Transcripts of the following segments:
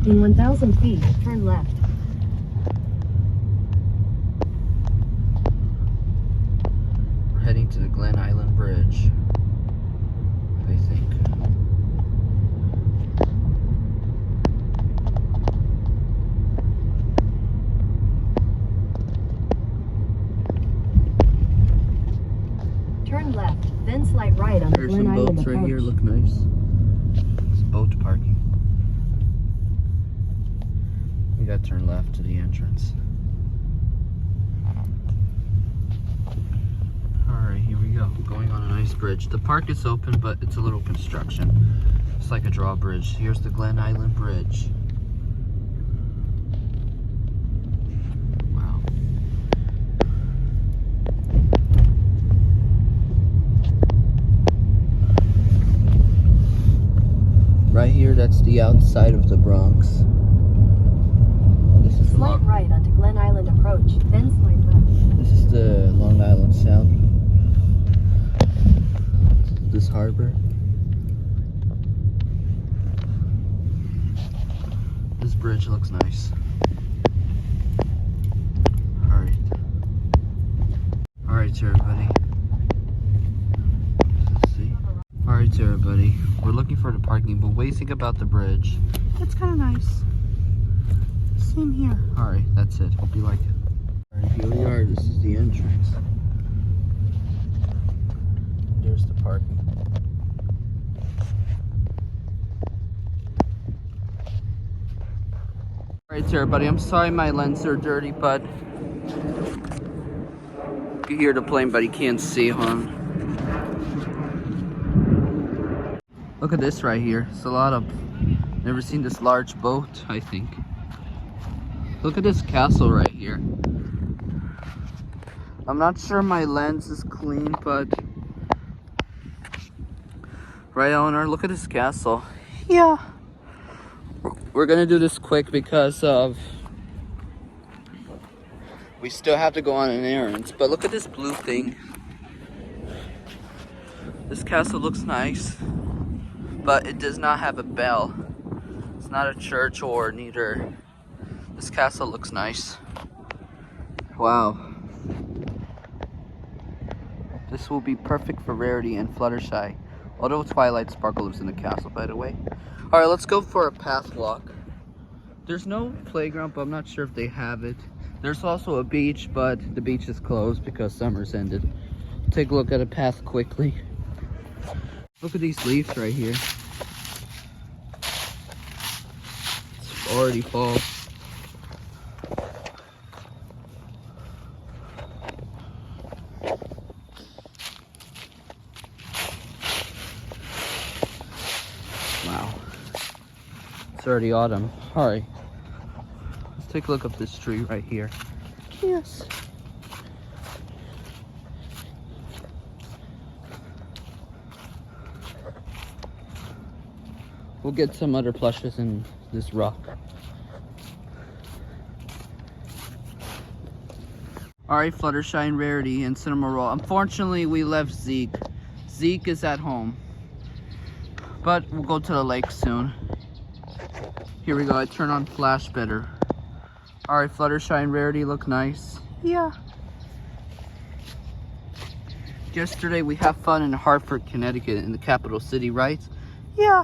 In 1,000 feet, turn left. We're heading to the Glen Island Bridge, I think. Turn left, then slight right on the There's Glen some Island boats approach. right here, look nice. It's boat parking. We gotta turn left to the entrance. Alright, here we go. Going on a nice bridge. The park is open, but it's a little construction. It's like a drawbridge. Here's the Glen Island Bridge. Wow. Right here, that's the outside of the Bronx. This is Slight right onto Glen Island approach, then slight left. This is the Long Island Sound. This harbor. This bridge looks nice. Alright. Alright, everybody. Let's see. Alright, everybody. We're looking for the parking, but what do you think about the bridge? It's kind of nice. Same here. Alright, that's it. Hope you like it. Alright, here we are. This is the entrance. There's the parking. Alright, everybody. I'm sorry my lenses are dirty, but you can hear the plane, but you can't see, huh? Look at this right here. It's a lot of... Never seen this large boat, I think. Look at this castle right here. I'm not sure my lens is clean, but... Right, Elinor? Look at this castle. Yeah. We're gonna do this quick because of... We still have to go on an errand. But look at this blue thing. This castle looks nice, but it does not have a bell. It's not a church or neither. This castle looks nice. Wow. This will be perfect for Rarity and Fluttershy. Although Twilight Sparkle lives in the castle, by the way. Alright, let's go for a path walk. There's no playground, but I'm not sure if they have it. There's also a beach, but the beach is closed because summer's ended. Take a look at a path quickly. Look at these leaves right here. It's already fall. Wow. It's already autumn. Alright. Let's take a look up this tree right here. Yes. We'll get some other plushes in this rock. Alright, Fluttershy and Rarity and Cinema Roll. Unfortunately, we left Zeke. Zeke is at home. But we'll go to the lake soon. Here we go. I turn on flash better. Alright, Fluttershy and Rarity look nice. Yeah. Yesterday we had fun in Hartford, Connecticut, in the capital city, right? Yeah.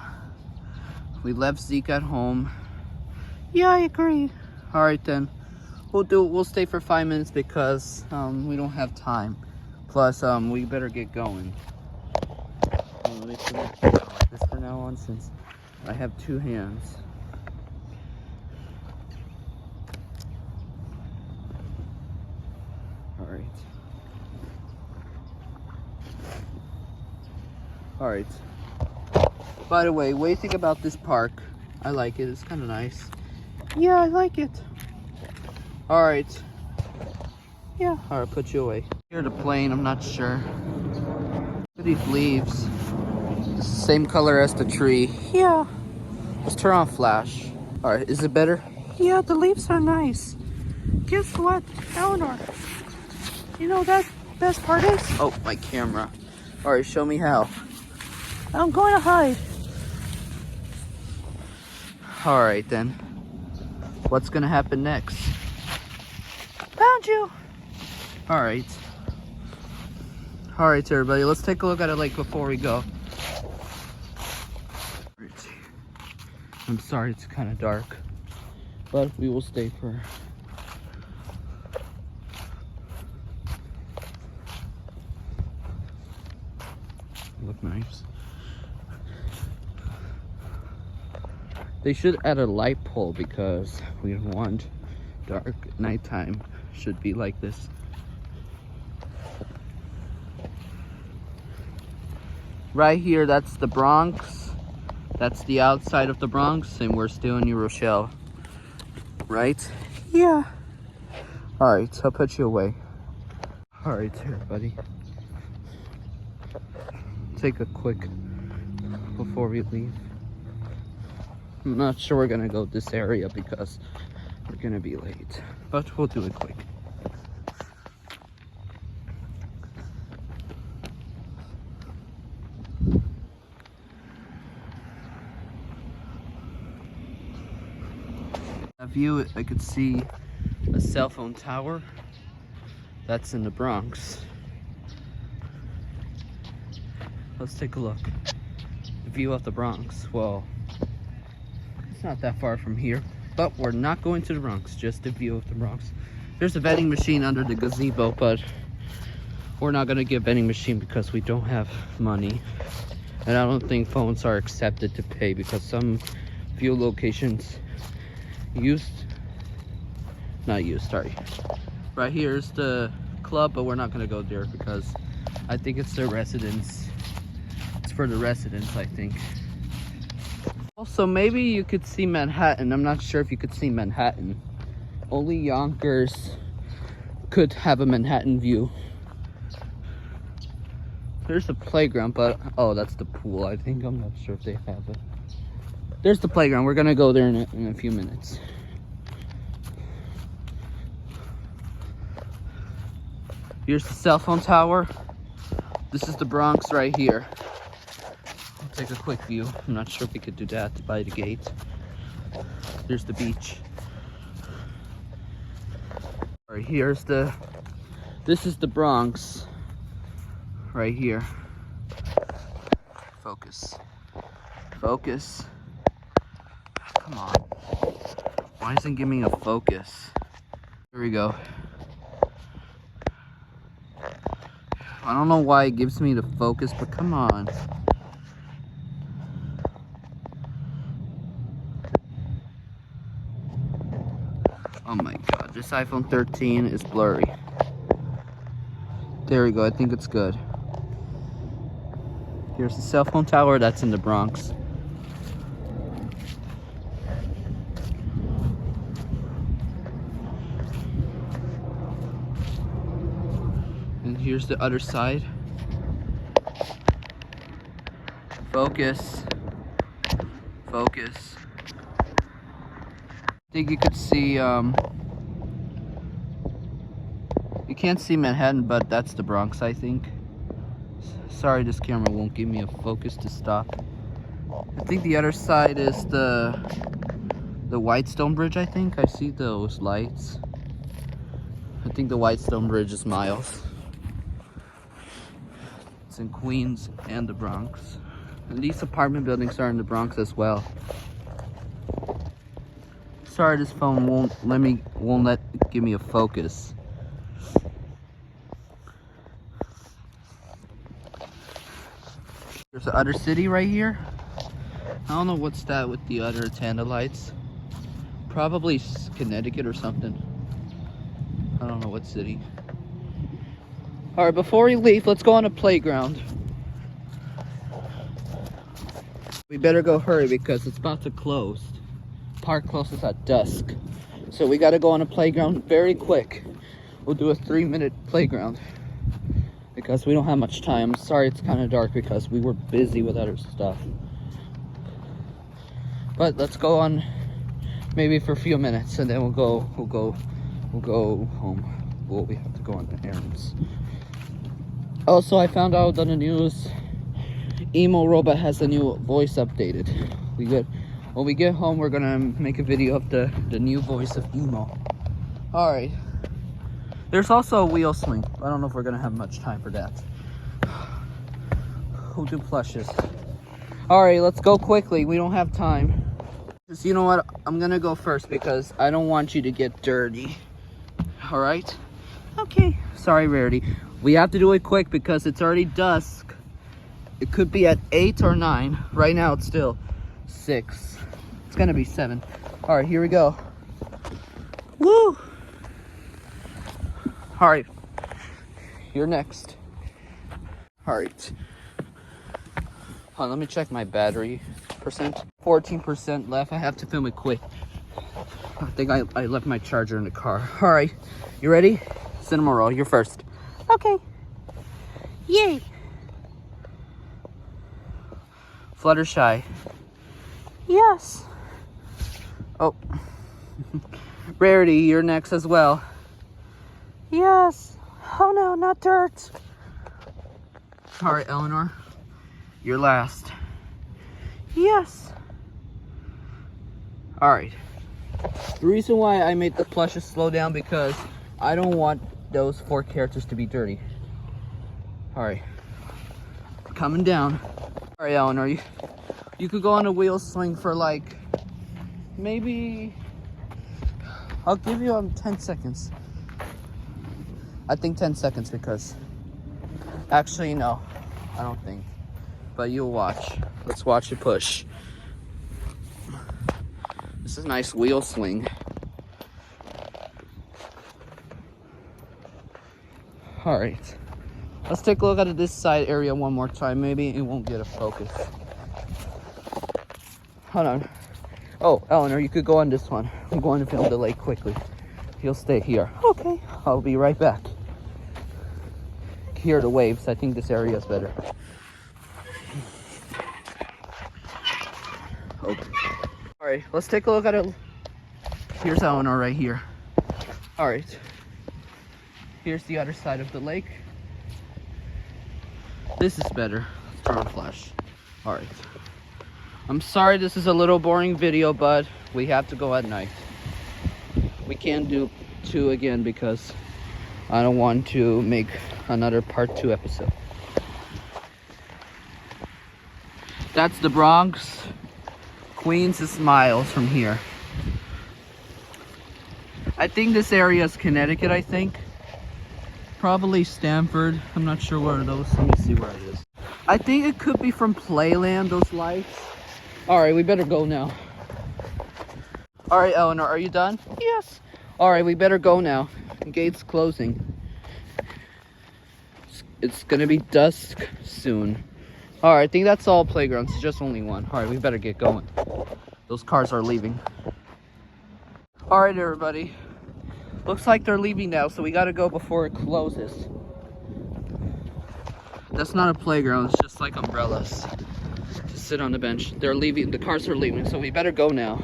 We left Zeke at home. Yeah, I agree. Alright then. We'll stay for 5 minutes because we don't have time. Plus, we better get going. Let me put it like this for now on since I have two hands. Alright. Alright. By the way, what do you think about this park? I like it. It's kind of nice. Yeah, I like it. Alright. Yeah. Alright, put you away. Here's the plane. I'm not sure. Look at these leaves. It's the same color as the tree. Yeah. Let's turn on flash. Alright, is it better? Yeah, the leaves are nice. Guess what, Elinor? You know that best part is? Oh, my camera. Alright, show me how. I'm going to hide. Alright then. what's gonna happen next? Found you! Alright. Alright, everybody, let's take a look at it like before we go. I'm sorry it's kind of dark, but we will stay for... Look nice. They should add a light pole because we want dark nighttime. Should be like this. Right here, that's the Bronx. That's the outside of the Bronx, and we're still in New Rochelle. Right? Yeah. Alright, I'll put you away. Alright, everybody. Take a quick before we leave. I'm not sure we're gonna go this area because we're gonna be late, but we'll do it quick. A view, I could see a cell phone tower. That's in the Bronx. Let's take a look. The view of the Bronx. Well, it's not that far from here, but we're not going to the Bronx, just a view of the Bronx. There's a vending machine under the gazebo, but we're not gonna get a vending machine because we don't have money. And I don't think phones are accepted to pay because some fuel locations sorry. Right here is the club, but we're not gonna go there because I think it's the residents. It's for the residents, I think. Also, maybe you could see Manhattan. I'm not sure if you could see Manhattan. Only Yonkers could have a Manhattan view. There's a playground, but oh, that's the pool, I think. I'm not sure if they have it. There's the playground. We're gonna go there in a few minutes. Here's the cell phone tower. This is the Bronx right here. I'll take a quick view. I'm not sure if we could do that by the gate. There's the beach. All right, this is the Bronx right here. Focus. Focus. Come on. Why isn't it giving me a focus? Here we go. I don't know why it gives me the focus, but come on. Oh my god, this iPhone 13 is blurry. There we go, I think it's good. Here's the cell phone tower, that's in the Bronx. And here's the other side. Focus. Focus. I think you could see, you can't see Manhattan, but that's the Bronx, I think. Sorry, this camera won't give me a focus to stop. I think the other side is the Whitestone Bridge, I think. I see those lights. I think the Whitestone Bridge is miles. It's in Queens and the Bronx. And these apartment buildings are in the Bronx as well. Sorry, this phone won't give me a focus. There's the other city right here. I don't know what's that with the other tanda lights. Probably Connecticut or something. I don't know what city. Alright, before we leave, let's go on a playground. We better go hurry because it's about to close. Park closes at dusk. So we gotta go on a playground very quick. We'll do a 3-minute playground because we don't have much time. Sorry it's kind of dark because we were busy with other stuff. But let's go on maybe for a few minutes and then we'll go home. Well, we have to go on errands. Also, I found out on the news, Emo Robot has a new voice updated. We good. When we get home, we're gonna make a video of the new voice of Emo. All right. There's also a wheel swing. I don't know if we're gonna have much time for that. Who do plushes? All right, let's go quickly. We don't have time. Just, you know what? I'm gonna go first because I don't want you to get dirty. All right? Okay. Sorry, Rarity. We have to do it quick because it's already dusk. It could be at 8 or 9. Right now, it's still 6. It's gonna be 7. All right, here we go. Woo! All right, you're next. All right. Hold on, let me check my battery percent. 14% left. I have to film it quick. I think I left my charger in the car. All right, you ready? Cinema roll, you're first. Okay. Yay. Fluttershy. Yes. Oh. Rarity, you're next as well. Yes. Oh no, not dirt. All right, Elinor, you're last. Yes. All right. The reason why I made the plushes slow down because I don't want those 4 characters to be dirty. All right. Coming down. All right, Elinor, you could go on a wheel swing for like maybe, I'll give you 10 seconds. I think 10 seconds because, actually no, I don't think. But you'll watch. Let's watch it push. This is a nice wheel swing. All right. Let's take a look at this side area one more time. Maybe it won't get a focus. Hold on. Oh, Elinor, you could go on this one. I'm going to film the lake quickly. You'll stay here. Okay. I'll be right back. Hear the waves. I think this area is better. Okay. All right, let's take a look at it. Here's Elinor right here. All right. Here's the other side of the lake. This is better. Let's turn on flash. All right. I'm sorry this is a little boring video, but we have to go at night. We can't do 2 again because I don't want to make another part 2 episode. That's the Bronx. Queens is miles from here. I think this area is Connecticut, I think. Probably Stamford. I'm not sure where those. Let me see where it is. I think it could be from Playland, those lights. All right, we better go now. All right, Elinor, are you done? Yes. All right, we better go now. Gate's closing. It's gonna be dusk soon. All right, I think that's all playgrounds. It's just only one. All right, we better get going. Those cars are leaving. All right, everybody. Looks like they're leaving now, so we gotta go before it closes. That's not a playground. It's just like umbrellas to sit on the bench. They're leaving. The cars are leaving, so we better go now.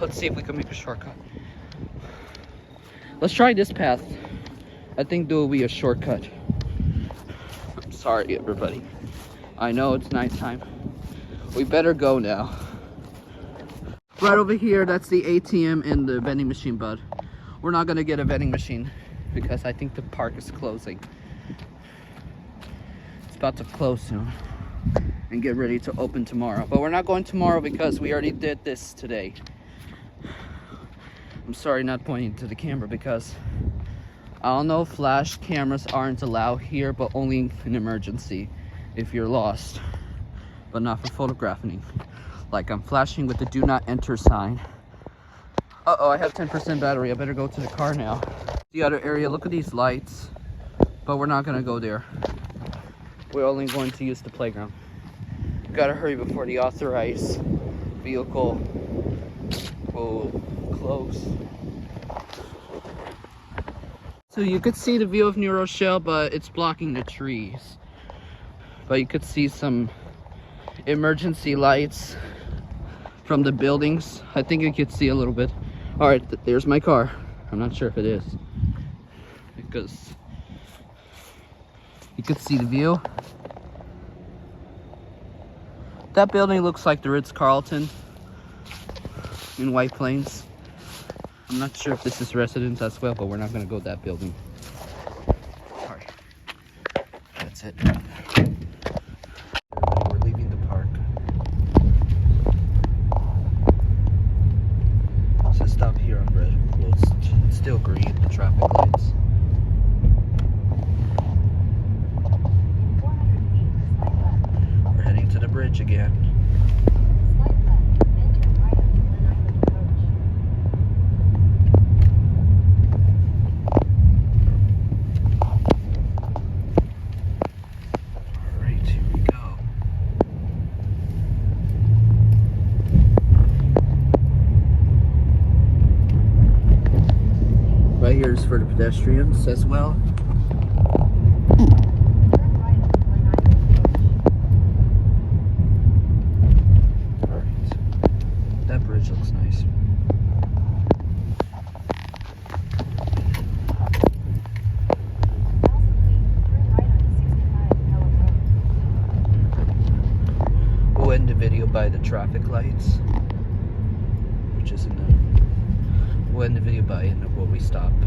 Let's see if we can make a shortcut. Let's try this path. I think there will be a shortcut. I'm sorry, everybody. I know it's nighttime. We better go now. Right over here, that's the ATM and the vending machine, bud. We're not gonna get a vending machine because I think the park is closing. It's about to close soon and get ready to open tomorrow. But we're not going tomorrow because we already did this today. I'm sorry not pointing to the camera because I don't know, flash cameras aren't allowed here, but only in emergency if you're lost, but not for photographing. Like I'm flashing with the do not enter sign. Uh-oh, I have 10% battery. I better go to the car now. The other area, look at these lights, but we're not gonna go there. We're only going to use the playground. Gotta hurry before the authorized vehicle will close. So you could see the view of New Rochelle, but it's blocking the trees. But you could see some emergency lights from the buildings. I think you could see a little bit. All right, there's my car. I'm not sure if it is because you could see the view. That building looks like the Ritz-Carlton in White Plains. I'm not sure if this is residence as well, but we're not gonna go that building. Alright. That's it. Everybody, we're leaving the park. So stop here on red. Well, it's still green, the traffic lights. In 400 feet, slight left. We're heading to the bridge again. Slight left, then turn right on Glen Island Approach. Alright, here we go. Right here is for the pedestrians as well. Turn right on Glen Island Approach. Alright. That bridge looks nice. 1,000 feet, turn right on 65 Pelham Road. We'll end the video by the traffic lights, which is in the. We'll end the video by where we stopped.